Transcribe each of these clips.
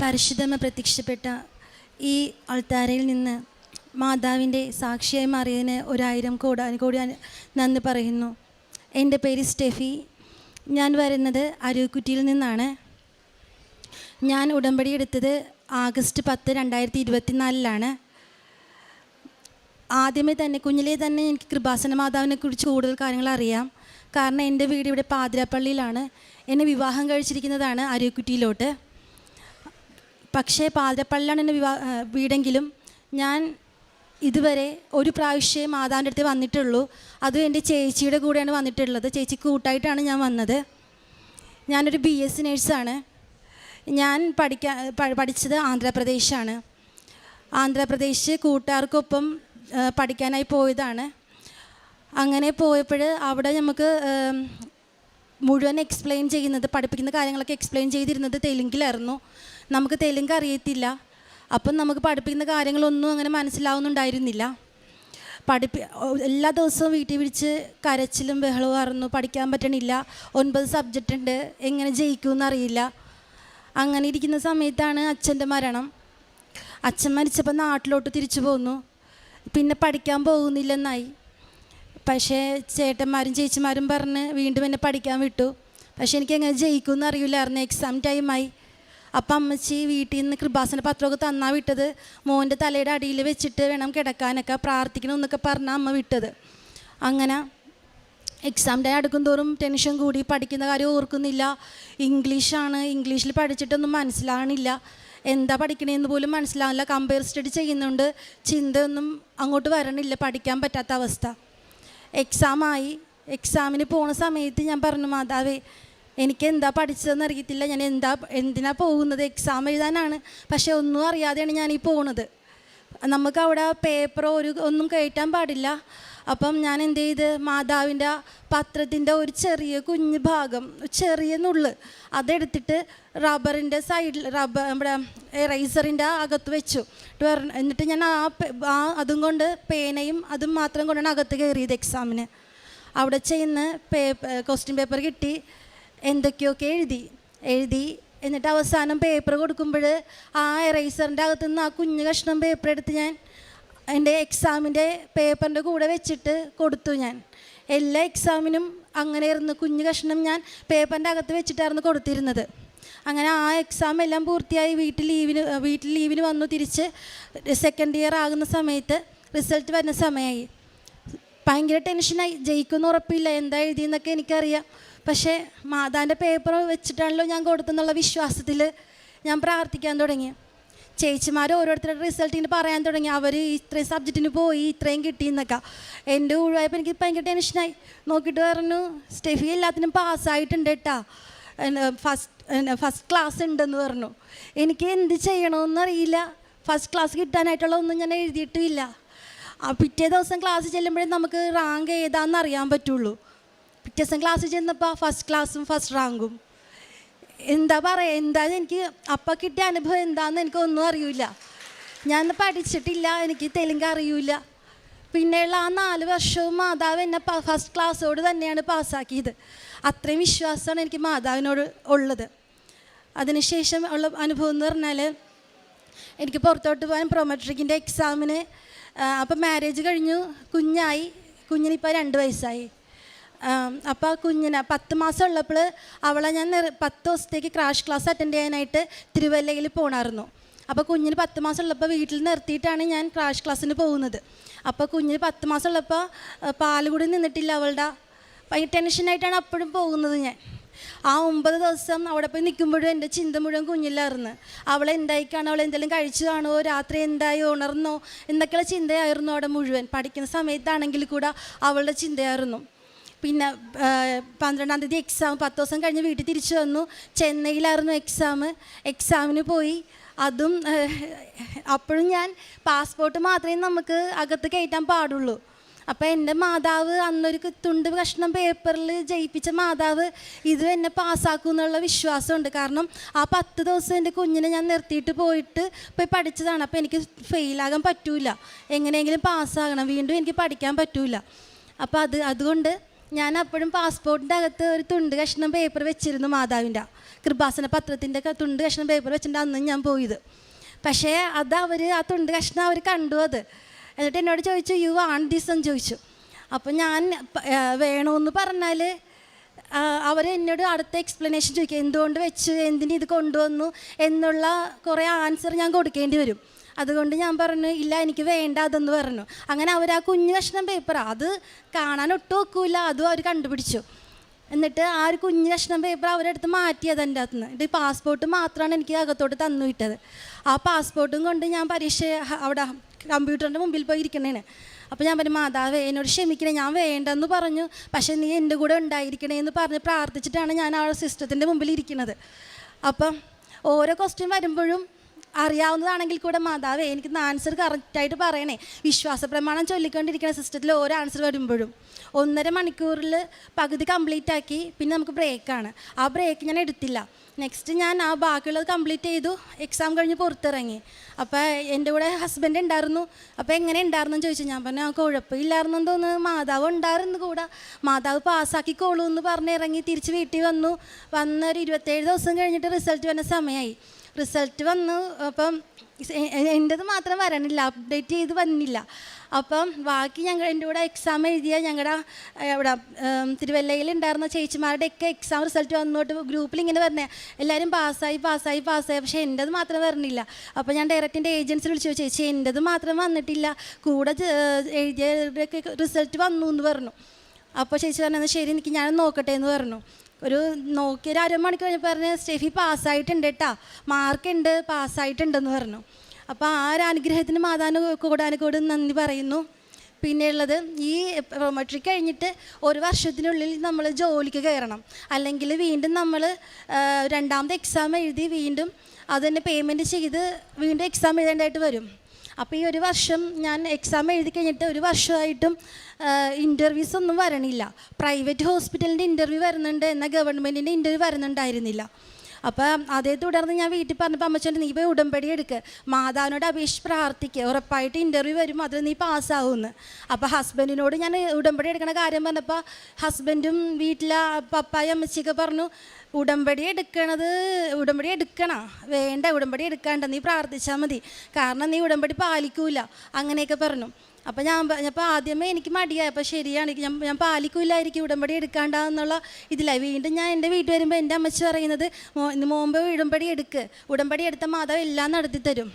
പരിശുദ്ധമ പ്രത്യക്ഷപ്പെട്ട ഈ അൾത്താരയിൽ നിന്ന് മാതാവിൻ്റെ സാക്ഷിയായി മാറിയതിന് 1000 കോടാനുകോടി നന്ദി പറയുന്നു. എൻ്റെ പേര് സ്റ്റെഫി. ഞാൻ വരുന്നത് അരുക്കുറ്റിയിൽ നിന്നാണ്. ഞാൻ ഉടമ്പടി എടുത്തത് ആഗസ്റ്റ് 10, 2024 ആദ്യമേ തന്നെ കുഞ്ഞിലേ തന്നെ എനിക്ക് കൃപാസന മാതാവിനെ കുറിച്ച് കൂടുതൽ കാര്യങ്ങൾ അറിയാം. കാരണം എൻ്റെ വീട് ഇവിടെ പാതിരാപ്പള്ളിയിലാണ്. എന്നെ വിവാഹം കഴിച്ചിരിക്കുന്നതാണ് അരുക്കുറ്റിയിലോട്ട്. പക്ഷേ പാതിരപ്പള്ളിയിലാണ് എൻ്റെ വീടെങ്കിലും ഞാൻ ഇതുവരെ ഒരു പ്രാവശ്യം മാതാവിൻ്റെ അടുത്ത് വന്നിട്ടുള്ളൂ. അതും എൻ്റെ ചേച്ചിയുടെ കൂടെയാണ് വന്നിട്ടുള്ളത്. ചേച്ചിക്ക് കൂട്ടായിട്ടാണ് ഞാൻ വന്നത്. ഞാനൊരു BSc നേഴ്സാണ്. ഞാൻ പഠിച്ചത് ആന്ധ്രാപ്രദേശാണ്. ആന്ധ്രാപ്രദേശ് കൂട്ടുകാർക്കൊപ്പം പഠിക്കാനായി പോയതാണ്. അങ്ങനെ പോയപ്പോൾ അവിടെ നമുക്ക് മുഴുവൻ എക്സ്പ്ലെയിൻ ചെയ്യുന്നത്, പഠിപ്പിക്കുന്ന കാര്യങ്ങളൊക്കെ എക്സ്പ്ലെയിൻ ചെയ്തിരുന്നത് തെലുങ്കിലായിരുന്നു. നമുക്ക് തെലുങ്ക് അറിയത്തില്ല. അപ്പം നമുക്ക് പഠിപ്പിക്കുന്ന കാര്യങ്ങളൊന്നും അങ്ങനെ മനസ്സിലാവുന്നുണ്ടായിരുന്നില്ല. എല്ലാ ദിവസവും വീട്ടിൽ വിളിച്ച് കരച്ചിലും ബഹളവും ആയിരുന്നു. പഠിക്കാൻ പറ്റണില്ല. 9 സബ്ജക്റ്റ് ഉണ്ട്. എങ്ങനെ ജയിക്കുമെന്ന് അറിയില്ല. അങ്ങനെ ഇരിക്കുന്ന സമയത്താണ് അച്ഛൻ്റെ മരണം. അച്ഛൻ മരിച്ചപ്പോൾ നാട്ടിലോട്ട് തിരിച്ചു പോന്നു. പിന്നെ പഠിക്കാൻ പോകുന്നില്ലെന്നായി. പക്ഷേ ചേട്ടന്മാരും ചേച്ചിമാരും പറഞ്ഞ് വീണ്ടും എന്നെ പഠിക്കാൻ വിട്ടു. പക്ഷേ എനിക്ക് എങ്ങനെ ജയിക്കുമെന്ന് അറിയില്ലായിരുന്നു. എക്സാം ടൈമായി. അപ്പം അമ്മച്ചി വീട്ടിൽ നിന്ന് കൃപാസന പത്രമൊക്കെ തന്നാ വിട്ടത്. മോൻ്റെ തലയുടെ അടിയിൽ വെച്ചിട്ട് വേണം കിടക്കാനൊക്കെ, പ്രാർത്ഥിക്കണമെന്നൊക്കെ പറഞ്ഞാൽ അമ്മ വിട്ടത്. അങ്ങനെ എക്സാം ടൈം അടുക്കും തോറും ടെൻഷൻ കൂടി. പഠിക്കുന്ന കാര്യം ഓർക്കുന്നില്ല. ഇംഗ്ലീഷാണ്. ഇംഗ്ലീഷിൽ പഠിച്ചിട്ടൊന്നും മനസ്സിലാകണില്ല. എന്താ പഠിക്കണേന്ന് പോലും മനസ്സിലാവില്ല. കമ്പയർ സ്റ്റഡി ചെയ്യുന്നുണ്ട്. ചിന്തയൊന്നും അങ്ങോട്ട് വരണില്ല. പഠിക്കാൻ പറ്റാത്ത അവസ്ഥ. എക്സാമായി. എക്സാമിന് പോണ സമയത്ത് ഞാൻ പറഞ്ഞു, മാതാവേ എനിക്ക് എന്താ പഠിച്ചതെന്ന് അറിയത്തില്ല. ഞാൻ എന്തിനാ പോകുന്നത്? എക്സാം എഴുതാനാണ്. പക്ഷേ ഒന്നും അറിയാതെയാണ് ഞാനീ പോകുന്നത്. നമുക്ക് അവിടെ പേപ്പറോ ഒന്നും കയറ്റാൻ പാടില്ല. അപ്പം ഞാൻ എന്ത് ചെയ്ത്, മാതാവിൻ്റെ പത്രത്തിൻ്റെ ഒരു ചെറിയ കുഞ്ഞ് ഭാഗം, ചെറിയ നുള്ള് അതെടുത്തിട്ട് റബ്ബറിൻ്റെ സൈഡിൽ നമ്മുടെ എറൈസറിൻ്റെ അകത്ത് വെച്ചു. എന്നിട്ട് ഞാൻ അതും കൊണ്ട് പേനയും അതും മാത്രം കൊണ്ടാണ് അകത്ത് കയറിയത് എക്സാമിന്. അവിടെ ചെയ്യുന്ന ക്വസ്റ്റ്യൻ പേപ്പർ കിട്ടി. എന്തൊക്കെയൊക്കെ എഴുതി എന്നിട്ട് അവസാനം പേപ്പർ കൊടുക്കുമ്പോൾ ആ എറൈസറിൻ്റെ അകത്തുനിന്ന് ആ കുഞ്ഞു കഷ്ണം പേപ്പർ എടുത്ത് ഞാൻ എൻ്റെ എക്സാമിൻ്റെ പേപ്പറിൻ്റെ കൂടെ വെച്ചിട്ട് കൊടുത്തു. ഞാൻ എല്ലാ എക്സാമിനും അങ്ങനെയായിരുന്നു. കുഞ്ഞു കഷ്ണം ഞാൻ പേപ്പറിൻ്റെ അകത്ത് വെച്ചിട്ടായിരുന്നു കൊടുത്തിരുന്നത്. അങ്ങനെ ആ എക്സാം എല്ലാം പൂർത്തിയായി വീട്ടിൽ ലീവിന് വന്നു. തിരിച്ച് സെക്കൻഡ് ഇയർ ആകുന്ന സമയത്ത് റിസൾട്ട് വരുന്ന സമയമായി. ഭയങ്കര ടെൻഷനായി. ജയിക്കുമെന്ന് ഉറപ്പില്ല. എന്താ എഴുതിയെന്നൊക്കെ എനിക്കറിയാം. പക്ഷേ മാതാവിൻ്റെ പേപ്പർ വെച്ചിട്ടാണല്ലോ ഞാൻ കൊടുത്തെന്നുള്ള വിശ്വാസത്തിൽ ഞാൻ പ്രാർത്ഥിക്കാൻ തുടങ്ങി. ചേച്ചിമാർ ഓരോരുത്തരുടെ റിസൾട്ടിന് പറയാൻ തുടങ്ങി. അവർ ഇത്രയും സബ്ജക്റ്റിന് പോയി, ഇത്രയും കിട്ടിയെന്നൊക്കെ. എൻ്റെ ഊഴായപ്പോൾ എനിക്ക് ഭയങ്കര ടെൻഷനായി. നോക്കിയിട്ട് പറഞ്ഞു, സ്റ്റെഫി എല്ലാത്തിനും പാസ്സായിട്ടുണ്ട് കേട്ടാ, ഫസ്റ്റ് ക്ലാസ് ഉണ്ടെന്ന് പറഞ്ഞു. എനിക്ക് എന്ത് ചെയ്യണമെന്നറിയില്ല. ഫസ്റ്റ് ക്ലാസ് കിട്ടാനായിട്ടുള്ള ഒന്നും ഞാൻ എഴുതിയിട്ടുമില്ല. പിറ്റേ ദിവസം ക്ലാസ് ചെല്ലുമ്പോഴേ നമുക്ക് റാങ്ക് ഏതാണെന്ന് അറിയാൻ പറ്റുള്ളൂ. പിറ്റേ ദിവസം ക്ലാസ്സിൽ ചെന്നപ്പോൾ ഫസ്റ്റ് ക്ലാസ്സും ഫസ്റ്റ് റാങ്കും. എന്താ എനിക്ക് അപ്പം കിട്ടിയ അനുഭവം എന്താണെന്ന് എനിക്കൊന്നും അറിയില്ല. ഞാൻ പഠിച്ചിട്ടില്ല. എനിക്ക് തെലുങ്ക് അറിയില്ല. പിന്നെയുള്ള ആ 4 വർഷവും മാതാവ് എന്നെ ഫസ്റ്റ് ക്ലാസ്സോട് തന്നെയാണ് പാസ്സാക്കിയത്. അത്രയും വിശ്വാസമാണ് എനിക്ക് മാതാവിനോട് ഉള്ളത്. അതിനുശേഷം ഉള്ള അനുഭവം എന്ന് പറഞ്ഞാൽ, എനിക്ക് പുറത്തോട്ട് പോകാൻ പ്രൊമട്രിക്കിൻ്റെ എക്സാമിന്. അപ്പം മാരേജ് കഴിഞ്ഞു, കുഞ്ഞിനിപ്പോൾ 2 വയസ്സായി. അപ്പോൾ കുഞ്ഞിന് 10 മാസം ഉള്ളപ്പോൾ അവളെ ഞാൻ 10 ദിവസത്തേക്ക് ക്രാഷ് ക്ലാസ് അറ്റൻഡ് ചെയ്യാനായിട്ട് തിരുവല്ലയിൽ പോകണമായിരുന്നു. അപ്പോൾ കുഞ്ഞിന് 10 മാസം ഉള്ളപ്പോൾ വീട്ടിൽ നിർത്തിയിട്ടാണ് ഞാൻ ക്രാഷ് ക്ലാസ്സിന് പോകുന്നത്. അപ്പോൾ കുഞ്ഞിന് 10 മാസം ഉള്ളപ്പോൾ പാൽ കൂടി നിന്നിട്ടില്ല അവളുടെ. ഭയങ്കര ടെൻഷനായിട്ടാണ് അപ്പോഴും പോകുന്നത് ഞാൻ. ആ 9 ദിവസം അവിടെ പോയി നിൽക്കുമ്പോഴും എൻ്റെ ചിന്ത മുഴുവൻ കുഞ്ഞിലായിരുന്നു. അവളെന്തായിക്കാണോ, അവൾ എന്തെങ്കിലും കഴിച്ചു കാണുമോ, രാത്രി എന്തായി, ഉണർന്നോ എന്നൊക്കെയുള്ള ചിന്തയായിരുന്നു അവിടെ മുഴുവൻ. പഠിക്കുന്ന സമയത്താണെങ്കിൽ കൂടെ അവളുടെ ചിന്തയായിരുന്നു. പിന്നെ 12-ാം തീയതി എക്സാം. 10 ദിവസം കഴിഞ്ഞ് വീട്ടിൽ തിരിച്ചു വന്നു. ചെന്നൈയിലായിരുന്നു എക്സാമിന് പോയി. അതും അപ്പോഴും ഞാൻ പാസ്പോർട്ട് മാത്രമേ നമുക്ക് അകത്ത് കയറ്റാൻ പാടുള്ളൂ. അപ്പോൾ എൻ്റെ മാതാവ് അന്നൊരു തുണ്ട് കഷ്ണം പേപ്പറിൽ ജയിപ്പിച്ച മാതാവ് ഇത് എന്നെ പാസ്സാക്കും എന്നുള്ള വിശ്വാസമുണ്ട്. കാരണം ആ 10 ദിവസം എൻ്റെ കുഞ്ഞിനെ ഞാൻ നിർത്തിയിട്ട് പോയി പഠിച്ചതാണ്. അപ്പോൾ എനിക്ക് ഫെയിലാകാൻ പറ്റൂല. എങ്ങനെയെങ്കിലും പാസ്സാകണം. വീണ്ടും എനിക്ക് പഠിക്കാൻ പറ്റൂല. അപ്പോൾ അതുകൊണ്ട് ഞാൻ അപ്പോഴും പാസ്പോർട്ടിൻ്റെ അകത്ത് ഒരു തുണ്ട് കഷ്ണം പേപ്പർ വെച്ചിരുന്നു മാതാവിൻ്റെ. കൃപാസന പത്രത്തിൻ്റെ തുണ്ട് കഷ്ണം പേപ്പർ വെച്ചിട്ട് അന്ന് ഞാൻ പോയത്. പക്ഷേ അത് ആ തുണ്ട് കഷ്ണം അവർ കണ്ടു. അത് എന്നിട്ട് എന്നോട് ചോദിച്ചു, യു വാണ്ട് ദിസ് എന്ന് ചോദിച്ചു. അപ്പം ഞാൻ വേണമെന്ന് പറഞ്ഞാൽ അവർ എന്നോട് അടുത്ത എക്സ്പ്ലനേഷൻ ചോദിക്കുക, എന്തുകൊണ്ട് വെച്ച്, എന്തിന് ഇത് കൊണ്ടുവന്നു എന്നുള്ള കുറേ ആൻസർ ഞാൻ കൊടുക്കേണ്ടി വരും. അതുകൊണ്ട് ഞാൻ പറഞ്ഞു, ഇല്ല എനിക്ക് വേണ്ട അതെന്ന് പറഞ്ഞു. അങ്ങനെ അവർ ആ കുഞ്ഞു കഷ്ണം പേപ്പറാണ്, അത് കാണാൻ ഒട്ടും ഒക്കില്ല, അതും അവർ കണ്ടുപിടിച്ചു. എന്നിട്ട് ആ ഒരു കുഞ്ഞു കഷ്ണം പേപ്പർ അവരെടുത്ത് മാറ്റിയത് എൻ്റെ അകത്ത് നിന്ന്. എന്നിട്ട് പാസ്പോർട്ട് മാത്രമാണ് എനിക്ക് അകത്തോട്ട് തന്നു വിട്ടത്. ആ പാസ്പോർട്ടും കൊണ്ട് ഞാൻ പരീക്ഷ അവിടെ കമ്പ്യൂട്ടറിൻ്റെ മുമ്പിൽ പോയി ഇരിക്കണേന്. അപ്പോൾ ഞാൻ പറഞ്ഞു, മാതാവേ എന്നോട് ക്ഷമിക്കണേ, ഞാൻ വേണ്ടെന്ന് പറഞ്ഞു, പക്ഷേ നീ എൻ്റെ കൂടെ ഉണ്ടായിരിക്കണേ എന്ന് പറഞ്ഞ് പ്രാർത്ഥിച്ചിട്ടാണ് ഞാൻ ആ സിസ്റ്റത്തിൻ്റെ മുമ്പിൽ ഇരിക്കുന്നത്. അപ്പം ഓരോ ക്വസ്റ്റ്യൻ വരുമ്പോഴും അറിയാവുന്നതാണെങ്കിൽ കൂടെ, മാതാവേ എനിക്ക് ആൻസർ കറക്റ്റായിട്ട് പറയണേ. വിശ്വാസ പ്രമാണം ചൊല്ലിക്കൊണ്ടിരിക്കുന്ന സിസ്റ്റത്തിൽ ഓരോ ആൻസർ വരുമ്പോഴും 1.5 മണിക്കൂറിൽ പകുതി കംപ്ലീറ്റ് ആക്കി. പിന്നെ നമുക്ക് ബ്രേക്കാണ്. ആ ബ്രേക്ക് ഞാൻ എടുത്തില്ല. നെക്സ്റ്റ് ഞാൻ ആ ബാക്കിയുള്ളത് കംപ്ലീറ്റ് ചെയ്തു. എക്സാം കഴിഞ്ഞ് പുറത്തിറങ്ങി. അപ്പോൾ എൻ്റെ കൂടെ ഹസ്ബൻഡ് ഉണ്ടായിരുന്നു. അപ്പോൾ എങ്ങനെ ഉണ്ടായിരുന്നു എന്ന് ചോദിച്ചു. ഞാൻ പറഞ്ഞു, ആ കുഴപ്പമില്ലായിരുന്നു തോന്നുന്നു, മാതാവ് ഉണ്ടായിരുന്നു കൂടെ, മാതാവ് പാസ്സാക്കിക്കോളൂ എന്ന് പറഞ്ഞ് ഇറങ്ങി തിരിച്ച് വീട്ടിൽ വന്നു. വന്നൊരു 27 ദിവസം കഴിഞ്ഞിട്ട് റിസൾട്ട് വരുന്ന സമയമായി. റിസൾട്ട് വന്നു. അപ്പം എൻ്റെത് മാത്രം വരണില്ല, അപ്ഡേറ്റ് ചെയ്ത് വന്നില്ല. അപ്പം ബാക്കി എൻ്റെ കൂടെ എക്സാം എഴുതിയ ഞങ്ങളുടെ ഇവിടെ തിരുവല്ലയിൽ ഉണ്ടായിരുന്ന ചേച്ചിമാരുടെയൊക്കെ എക്സാം റിസൾട്ട് വന്നോട്ട് ഗ്രൂപ്പിൽ ഇങ്ങനെ പറഞ്ഞേ, എല്ലാവരും പാസ്സായി. പക്ഷേ എൻ്റെത് മാത്രം വരണില്ല. അപ്പോൾ ഞാൻ ഡയറക്റ്റ് എൻ്റെ ഏജൻസി വിളിച്ചു, ചേച്ചി എൻ്റെത് മാത്രം വന്നിട്ടില്ല, കൂടെ എഴുതിയവരുടെയൊക്കെ റിസൾട്ട് വന്നു എന്ന് പറഞ്ഞു. അപ്പോൾ ചേച്ചി പറഞ്ഞത് ശരി, എനിക്ക് ഞാൻ നോക്കട്ടെ എന്ന് പറഞ്ഞു. നോക്കിയൊരു അരമണിക്കൂർ കഴിഞ്ഞപ്പോൾ പറഞ്ഞ്, സ്റ്റെഫി പാസ്സായിട്ടുണ്ട് കേട്ടോ, മാർക്കുണ്ട്, പാസ്സായിട്ടുണ്ടെന്ന് പറഞ്ഞു. അപ്പോൾ ആ ഒരു അനുഗ്രഹത്തിന് മാതാവിന് നന്ദി പറയുന്നു. പിന്നെയുള്ളത്, ഈ മെട്രിക് കഴിഞ്ഞിട്ട് 1 വർഷത്തിനുള്ളിൽ നമ്മൾ ജോലിക്ക് കയറണം. അല്ലെങ്കിൽ വീണ്ടും നമ്മൾ രണ്ടാമത്തെ എക്സാം എഴുതി വീണ്ടും അതിന് പേയ്മെൻറ്റ് ചെയ്ത് വീണ്ടും എക്സാം എഴുതേണ്ടതായിട്ട് വരും. അപ്പോൾ ഈ 1 വർഷം ഞാൻ എക്സാം എഴുതി കഴിഞ്ഞിട്ട് 1 വർഷമായിട്ടും ഇൻ്റർവ്യൂസ് ഒന്നും വരണില്ല. പ്രൈവറ്റ് ഹോസ്പിറ്റലിൻ്റെ ഇൻ്റർവ്യൂ വരുന്നുണ്ട്, എന്നാൽ ഗവൺമെൻറ്റിൻ്റെ ഇൻ്റർവ്യൂ വരുന്നുണ്ടായിരുന്നില്ല. അപ്പം അതേ തുടർന്ന് ഞാൻ വീട്ടിൽ പറഞ്ഞപ്പോൾ അമ്മച്ചോണ്ട്, നീ പോയി ഉടമ്പടി എടുക്കുക, മാതാവിനോട് അപേക്ഷിച്ച് പ്രാർത്ഥിക്കുക, ഉറപ്പായിട്ട് ഇൻ്റർവ്യൂ വരും, അതിൽ നീ പാസ്സാവുമെന്ന്. അപ്പോൾ ഹസ്ബൻഡിനോട് ഞാൻ ഉടമ്പടി എടുക്കണ കാര്യം പറഞ്ഞപ്പോൾ ഹസ്ബൻഡും വീട്ടിലെ പപ്പായും അമ്മച്ചിയൊക്കെ പറഞ്ഞു, ഉടമ്പടി എടുക്കണ വേണ്ട, ഉടമ്പടി എടുക്കാണ്ട, നീ പ്രാർത്ഥിച്ചാൽ മതി, കാരണം നീ ഉടമ്പടി പാലിക്കൂല, അങ്ങനെയൊക്കെ പറഞ്ഞു. അപ്പോൾ അപ്പോൾ ആദ്യമേ എനിക്ക് മടിയായി. അപ്പോൾ ശരിയാണ്, ഞാൻ പാലിക്കൂലായിരിക്കും, ഉടമ്പടി എടുക്കാണ്ടെന്നുള്ള ഇതിലായി. വീണ്ടും ഞാൻ എൻ്റെ വീട്ടിൽ വരുമ്പോൾ എൻ്റെ അമ്മച്ചി പറയുന്നത്, മുമ്പ് ഉടമ്പടി എടുത്ത മാതാവ് എല്ലാം നടത്തി തരും.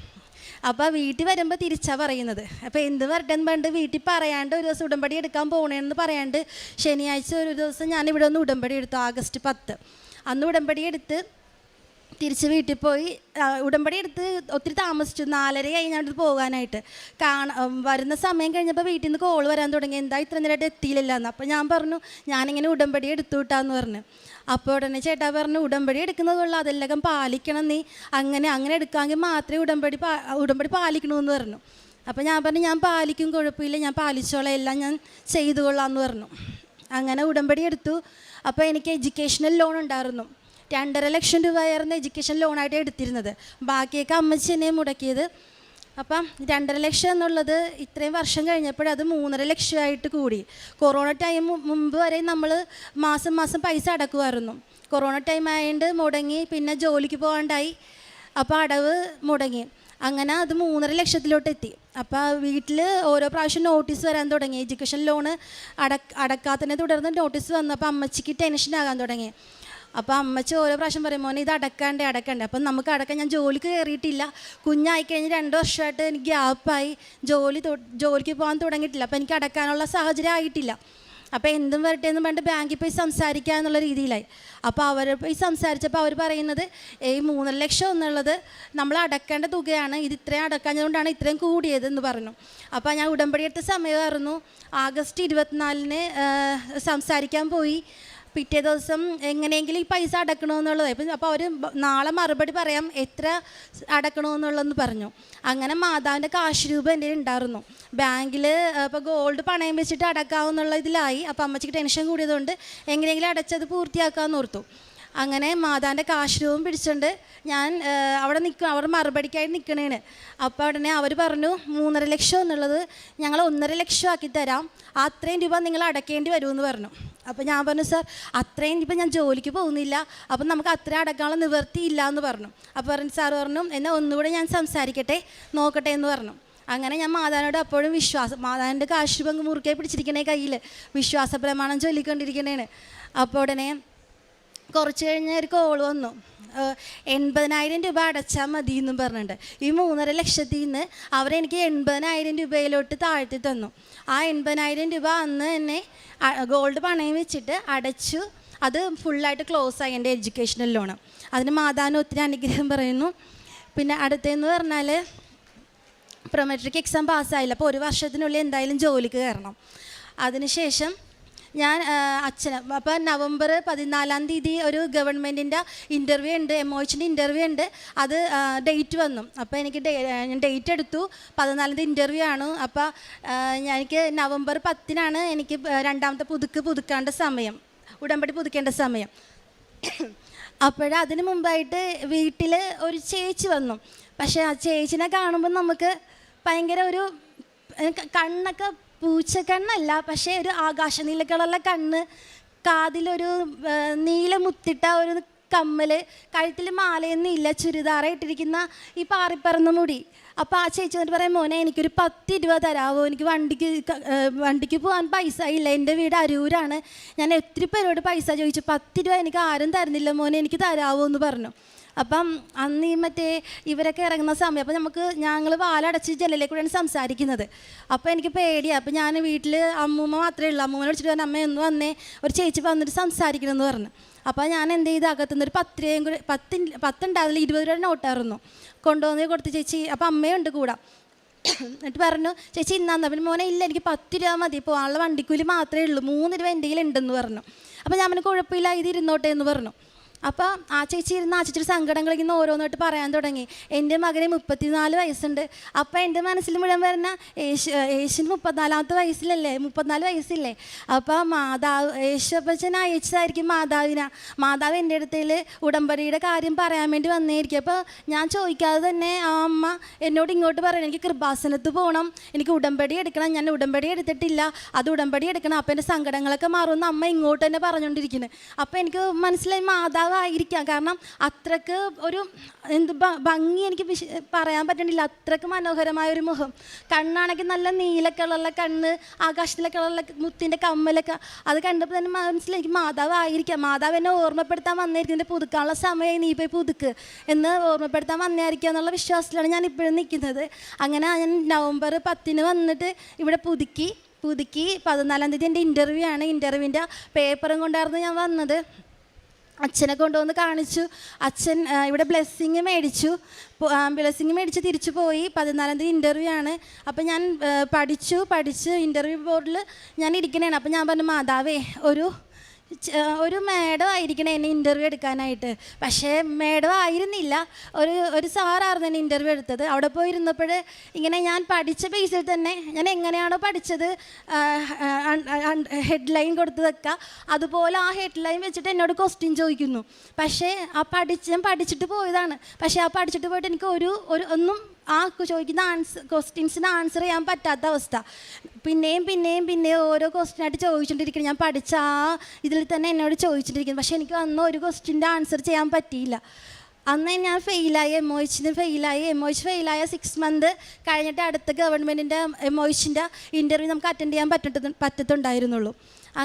അപ്പോൾ വീട്ടിൽ വരുമ്പോൾ തിരിച്ചാണ് പറയുന്നത്. അപ്പോൾ എന്ത് വരട്ടെന്ന് പറഞ്ഞിട്ട് വീട്ടിൽ പറയാണ്ട് ഒരു ദിവസം ഉടമ്പടി എടുക്കാൻ പോകണമെന്ന് പറയാണ്ട് ശനിയാഴ്ച ഒരു ദിവസം ഞാൻ ഇവിടെ ഒന്ന് ഉടമ്പടി എടുത്തു, ആഗസ്റ്റ് 10. അന്ന് ഉടമ്പടി എടുത്ത് തിരിച്ച് വീട്ടിൽ പോയി. ഉടമ്പടി എടുത്ത് ഒത്തിരി താമസിച്ചു, 4:30 ഞാൻ അടുത്ത് പോകാനായിട്ട്. വരുന്ന സമയം കഴിഞ്ഞപ്പോൾ വീട്ടിൽ നിന്ന് കോൾ വരാൻ തുടങ്ങി, എന്താ ഇത്ര നേരമായിട്ട് എത്തിയില്ലെന്ന്. അപ്പോൾ ഞാൻ പറഞ്ഞു, ഞാനിങ്ങനെ ഉടമ്പടി എടുത്തു വിട്ടാന്ന് പറഞ്ഞു. അപ്പോൾ ഉടനെ ചേട്ടാ പറഞ്ഞു, ഉടമ്പടി എടുക്കുന്നത് കൊള്ളാം, അതെല്ലാം പാലിക്കണം, നീ അങ്ങനെ എടുക്കാമെങ്കിൽ മാത്രമേ ഉടമ്പടി പാലിക്കണമെന്ന് പറഞ്ഞു. അപ്പോൾ ഞാൻ പറഞ്ഞു, ഞാൻ പാലിക്കും, കുഴപ്പമില്ല, ഞാൻ പാലിച്ചോളാം, എല്ലാം ഞാൻ ചെയ്തു കൊള്ളാമെന്ന് പറഞ്ഞു. അങ്ങനെ ഉടമ്പടി എടുത്തു. അപ്പോൾ എനിക്ക് എഡ്യൂക്കേഷണൽ ലോൺ ഉണ്ടായിരുന്നു. 2.5 ലക്ഷം രൂപയായിരുന്നു എഡ്യൂക്കേഷൻ ലോണായിട്ട് എടുത്തിരുന്നത്. ബാക്കിയൊക്കെ അമ്മച്ചി തന്നെ മുടക്കിയത്. അപ്പം 2.5 ലക്ഷം എന്നുള്ളത് ഇത്രയും വർഷം കഴിഞ്ഞപ്പോൾ അത് 3.5 ലക്ഷമായിട്ട് കൂടി. കൊറോണ ടൈം മുമ്പ് വരെ നമ്മൾ മാസം പൈസ അടക്കുമായിരുന്നു. കൊറോണ ടൈം ആയതുകൊണ്ട് മുടങ്ങി, പിന്നെ ജോലിക്ക് പോകാണ്ടായി, അപ്പോൾ അടവ് മുടങ്ങി. അങ്ങനെ അത് 3.5 ലക്ഷത്തിലോട്ട് എത്തി. അപ്പോൾ വീട്ടിൽ ഓരോ പ്രാവശ്യം നോട്ടീസ് വരാൻ തുടങ്ങി. എഡ്യൂക്കേഷൻ ലോണ് അടക്കാത്തതിനെ തുടർന്ന് നോട്ടീസ് വന്നപ്പോൾ അമ്മച്ചിക്ക് ടെൻഷനാകാൻ തുടങ്ങി. അപ്പോൾ അമ്മച്ചി ഓരോ പ്രാവശ്യം പറയും, മോനെ ഇത് അടക്കാണ്ടേ. അപ്പം നമുക്ക് അടക്കാൻ, ഞാൻ ജോലിക്ക് കയറിയിട്ടില്ല, കുഞ്ഞായിക്കഴിഞ്ഞ് 2 വർഷമായിട്ട് എനിക്ക് ഗ്യാപ്പായി, ജോലിക്ക് പോകാൻ തുടങ്ങിയിട്ടില്ല, അപ്പോൾ എനിക്ക് അടക്കാനുള്ള സാഹചര്യം ആയിട്ടില്ല. അപ്പോൾ എന്തും വരട്ടെ എന്ന് പറഞ്ഞിട്ട് ബാങ്കിൽ പോയി സംസാരിക്കുക എന്നുള്ള രീതിയിലായി. അപ്പോൾ അവർ പോയി സംസാരിച്ചപ്പോൾ അവർ പറയുന്നത്, ഈ 3.5 ലക്ഷം എന്നുള്ളത് നമ്മൾ അടക്കേണ്ട തുകയാണ്, ഇത് ഇത്രയും അടക്കാഞ്ഞതുകൊണ്ടാണ് ഇത്രയും കൂടിയതെന്ന് പറഞ്ഞു. അപ്പോൾ ഞാൻ ഉടമ്പടി എടുത്ത സമയമായിരുന്നു, ആഗസ്റ്റ് 24-ന് സംസാരിക്കാൻ പോയി. പിറ്റേ ദിവസം എങ്ങനെയെങ്കിലും ഈ പൈസ അടക്കണമെന്നുള്ളത്. അപ്പോൾ അവർ നാളെ മറുപടി പറയാം എത്ര അടക്കണമെന്നുള്ളതെന്ന് പറഞ്ഞു. അങ്ങനെ മാതാവിൻ്റെ കാശ് രൂപ എൻ്റെ ഉണ്ടായിരുന്നു ബാങ്കിൽ. അപ്പോൾ ഗോൾഡ് പണയം വെച്ചിട്ട് അടക്കാമെന്നുള്ള ഇതിലായി. അപ്പോൾ അമ്മച്ചിക്ക് ടെൻഷൻ കൂടിയതുകൊണ്ട് എങ്ങനെയെങ്കിലും അടച്ചത് പൂർത്തിയാക്കാമെന്ന് ഓർത്തു. അങ്ങനെ മാതാവിൻ്റെ കാശ് രൂപം പിടിച്ചുകൊണ്ട് ഞാൻ അവിടെ അവിടെ മറുപടിക്കായിട്ട് നിൽക്കണേണ്. അപ്പോൾ ഉടനെ അവർ പറഞ്ഞു 3.5 ലക്ഷം എന്നുള്ളത് ഞങ്ങൾ 1.5 ലക്ഷം ആക്കി തരാം, അത്രയും രൂപ നിങ്ങൾ അടയ്ക്കേണ്ടി വരുമെന്ന് പറഞ്ഞു. അപ്പോൾ ഞാൻ പറഞ്ഞു സാർ അത്രയും ഇപ്പം ഞാൻ ജോലിക്ക് പോകുന്നില്ല, അപ്പം നമുക്ക് അത്രയും അടക്കാനുള്ള നിവൃത്തിയില്ല എന്ന് പറഞ്ഞു. അപ്പോൾ സാർ പറഞ്ഞു എന്നാൽ ഒന്നുകൂടെ ഞാൻ സംസാരിക്കട്ടെ നോക്കട്ടെ എന്ന് പറഞ്ഞു. അങ്ങനെ ഞാൻ മാതാവിനോട് അപ്പോഴും മാതാവിൻ്റെ കാശ് പങ്ക് മുറുക്കെ പിടിച്ചിരിക്കണേ കയ്യിൽ വിശ്വാസ പ്രമാണം ചൊല്ലിക്കൊണ്ടിരിക്കണേണ്. അപ്പോൾ ഉടനെ കുറച്ച് കഴിഞ്ഞ് ഒരു കോൾ വന്നു, 80,000 രൂപ അടച്ചാൽ മതി എന്നും പറഞ്ഞിട്ടുണ്ട്. ഈ 3.5 ലക്ഷത്തിൽ നിന്ന് അവരെനിക്ക് 80,000 രൂപയിലോട്ട് താഴ്ത്തി തന്നു. ആ 80,000 രൂപ അന്ന് തന്നെ ഗോൾഡ് പണയം വെച്ചിട്ട് അടച്ചു. അത് ഫുള്ളായിട്ട് ക്ലോസ് ആയി എൻ്റെ എഡ്യൂക്കേഷണൽ ലോണ്. അതിന് മാതാവിന് ഒത്തിരി അനുഗ്രഹം പറയുന്നു. പിന്നെ അടുത്തതെന്ന് പറഞ്ഞാൽ പ്രൊമെട്രിക് എക്സാം പാസ്സായില്ല, അപ്പോൾ 1 വർഷത്തിനുള്ളിൽ എന്തായാലും ജോലിക്ക് കയറണം. അതിനുശേഷം ഞാൻ അച്ഛന് അപ്പോൾ നവംബർ 14-ാം തീയതി ഒരു ഗവൺമെൻറ്റിൻ്റെ ഇൻ്റർവ്യൂ ഉണ്ട്, MOHൻ്റെ ഇൻ്റർവ്യൂ ഉണ്ട്. അത് ഡേറ്റ് വന്നു. അപ്പോൾ എനിക്ക് ഞാൻ ഡേറ്റ് എടുത്തു, 14-ാം തീയതി ഇൻ്റർവ്യൂ ആണ്. അപ്പോൾ എനിക്ക് നവംബർ 10-നാണ് എനിക്ക് രണ്ടാമത്തെ പുതുക്കേണ്ട സമയം, ഉടമ്പടി പുതുക്കേണ്ട സമയം. അപ്പോഴതിന് മുമ്പായിട്ട് വീട്ടിൽ ഒരു ചേച്ചി വന്നു. പക്ഷേ ആ ചേച്ചിനെ കാണുമ്പോൾ നമുക്ക് ഭയങ്കര ഒരു കണ്ണൊക്കെ പൂച്ചക്കണ്ണല്ല, പക്ഷേ ഒരു ആകാശ നീല കളറിലെ കണ്ണ്, കാതിലൊരു നീല മുത്തിട്ട ഒരു കമ്മൽ, കഴുത്തിൽ മാലയൊന്നും ഇല്ല, ചുരിദാറ ഇട്ടിരിക്കുന്ന ഈ പാറിപ്പറന്ന മുടി. അപ്പോൾ ആ ചേച്ചി എന്നിട്ട് പറയാം മോനെ എനിക്കൊരു 10 രൂപ തരാമോ, എനിക്ക് വണ്ടിക്ക് പോകാൻ പൈസ ഇല്ല, എൻ്റെ വീട് അരൂരാണ്, ഞാൻ ഒത്തിരി പേരോട് പൈസ ചോദിച്ചു, 10 രൂപ എനിക്ക് ആരും തരുന്നില്ല മോനെ, എനിക്ക് തരാമോ എന്ന് പറഞ്ഞു. അപ്പം അന്ന് ഈ ഇവരൊക്കെ ഇറങ്ങുന്ന സമയം, അപ്പോൾ ഞങ്ങൾ വാലടച്ച് ജനലിലേക്കൂടെയാണ് സംസാരിക്കുന്നത്. അപ്പോൾ എനിക്ക് പേടിയാണ്. അപ്പോൾ ഞാൻ വീട്ടിൽ അമ്മൂമ്മ മാത്രമേ ഉള്ളൂ. അമ്മൂമ്മനെ വിളിച്ചിട്ട് പറഞ്ഞു അമ്മ ഒന്ന് വന്നേ, ഒരു ചേച്ചി വന്നിട്ട് സംസാരിക്കണമെന്ന് പറഞ്ഞു. അപ്പോൾ ഞാൻ എന്ത് ചെയ്ത് അകത്തുനിന്ന് ഒരു 10 രൂപയും കൂടി 10 ഉണ്ടാവില്ല 20 രൂപയുടെ നോട്ടായിരുന്നു കൊണ്ടുവന്ന് കൊടുത്ത് ചേച്ചി. അപ്പോൾ അമ്മയുണ്ട് കൂടെ. എന്നിട്ട് പറഞ്ഞു ചേച്ചി ഇന്നാന്ന്. പിന്നെ മോനെ ഇല്ല എനിക്ക് 10 രൂപ മതി, പോകാനുള്ള വണ്ടിക്കൂലി മാത്രമേ ഉള്ളൂ, 3 രൂപ എൻ്റെ കയ്യിലുണ്ടെന്ന് പറഞ്ഞു. അപ്പോൾ ഞാൻ കുഴപ്പമില്ല ഇത് ഇരുന്നോട്ടെ എന്ന് പറഞ്ഞു. അപ്പോൾ ആ ചേച്ചി ഇരുന്ന് ആ ചേച്ചിയുടെ സങ്കടങ്ങൾ ഇങ്ങനെ ഓരോന്നായിട്ട് പറയാൻ തുടങ്ങി. എൻ്റെ മകന് 34 വയസ്സുണ്ട്. അപ്പോൾ എൻ്റെ മനസ്സിൽ മുഴുവൻ വരുന്ന യേശുവിന് 34-ാമത്തെ വയസ്സിലല്ലേ, 34 വയസ്സില്ലേ. അപ്പോൾ യേശുപ്പച്ചൻ അയച്ചതായിരിക്കും മാതാവ് എൻ്റെ അടുത്തേൽ ഉടമ്പടിയുടെ കാര്യം പറയാൻ വേണ്ടി വന്നേയിരിക്കും. അപ്പോൾ ഞാൻ ചോദിക്കാതെ തന്നെ ആ അമ്മ എന്നോട് ഇങ്ങോട്ട് പറയണം എനിക്ക് കൃപാസനത്ത് പോകണം, എനിക്ക് ഉടമ്പടി എടുക്കണം, ഞാൻ ഉടമ്പടി എടുത്തിട്ടില്ല, അത് ഉടമ്പടി എടുക്കണം, അപ്പോൾ എൻ്റെ സങ്കടങ്ങളൊക്കെ മാറുമെന്ന് അമ്മ ഇങ്ങോട്ട് തന്നെ പറഞ്ഞുകൊണ്ടിരിക്കുന്നത്. അപ്പോൾ എനിക്ക് മനസ്സിലായി മാതാവായിരിക്കാം, കാരണം അത്രക്ക് ഒരു ഭംഗി എനിക്ക് പറയാൻ പറ്റണില്ല, അത്രക്ക് മനോഹരമായൊരു മുഖം, കണ്ണാണെങ്കിൽ നല്ല നീല കളറുള്ള കണ്ണ്, ആകാശത്തിലെ കളറുള്ള മുത്തിൻ്റെ കമ്മലൊക്കെ, അത് കണ്ടപ്പോൾ തന്നെ മനസ്സിലായി എനിക്ക് മാതാവായിരിക്കാം, മാതാവ് എന്നെ ഓർമ്മപ്പെടുത്താൻ വന്നായിരിക്കും, എൻ്റെ പുതുക്കാനുള്ള സമയമായി നീ പോയി പുതുക്ക് എന്ന് ഓർമ്മപ്പെടുത്താൻ വന്നായിരിക്കുക എന്നുള്ള വിശ്വാസത്തിലാണ് ഞാൻ ഇപ്പോഴും നിൽക്കുന്നത്. അങ്ങനെ ഞാൻ നവംബർ 10-ന് വന്നിട്ട് ഇവിടെ പുതുക്കി 14-ാം തീയതി എൻ്റെ ഇൻ്റർവ്യൂ ആണ്. ഇൻ്റർവ്യൂവിൻ്റെ പേപ്പറും കൊണ്ടായിരുന്നു ഞാൻ വന്നത്. അച്ഛനെ കൊണ്ടുവന്ന് കാണിച്ചു. അച്ഛൻ ഇവിടെ ബ്ലെസ്സിങ് മേടിച്ച് തിരിച്ചു പോയി. 14-ാം തീയതി ഇൻ്റർവ്യൂ ആണ്. അപ്പോൾ ഞാൻ പഠിച്ച് ഇൻ്റർവ്യൂ ബോർഡിൽ ഞാൻ ഇരിക്കണേണ്. അപ്പോൾ ഞാൻ പറഞ്ഞു മാതാവേ ഒരു മേഡം ആയിരിക്കണം എന്നെ ഇൻ്റർവ്യൂ എടുക്കാനായിട്ട്. പക്ഷേ മേഡം ആയിരുന്നില്ല, ഒരു സാറായിരുന്നു എന്നെ ഇൻ്റർവ്യൂ എടുത്തത്. അവിടെ പോയി ഇരുന്നപ്പോൾ ഇങ്ങനെ ഞാൻ പഠിച്ച ബേസിൽ തന്നെ ഞാൻ എങ്ങനെയാണോ പഠിച്ചത് ഹെഡ്ലൈൻ കൊടുത്തതൊക്കെ അതുപോലെ ആ ഹെഡ്ലൈൻ വെച്ചിട്ട് എന്നോട് ക്വസ്റ്റ്യൻ ചോദിക്കുന്നു. പക്ഷേ ഞാൻ പഠിച്ചിട്ട് പോയതാണ്. പക്ഷേ ആ പഠിച്ചിട്ട് പോയിട്ട് എനിക്ക് ഒന്നും ആ ചോദിക്കുന്ന ക്വസ്റ്റ്യൻസിന് ആൻസർ ചെയ്യാൻ പറ്റാത്ത അവസ്ഥ. പിന്നെയും ഓരോ ക്വസ്റ്റ്യനായിട്ട് ചോദിച്ചുകൊണ്ടിരിക്കണം. ഞാൻ പഠിച്ച ആ ഇതിൽ തന്നെ എന്നോട് ചോദിച്ചിട്ടിരിക്കുന്നു. പക്ഷേ എനിക്ക് അന്ന് ഒരു ക്വസ്റ്റ്യൻ്റെ ആൻസർ ചെയ്യാൻ പറ്റിയില്ല. അന്ന് ഞാൻ ഫെയിലായി, MOH ഫെയിലായ 6 മന്ത് കഴിഞ്ഞിട്ട് അടുത്ത ഗവൺമെൻറ്റിൻ്റെ MOHൻ്റെ ഇൻ്റർവ്യൂ നമുക്ക് അറ്റൻഡ് ചെയ്യാൻ പറ്റത്തുണ്ടായിരുന്നുള്ളൂ.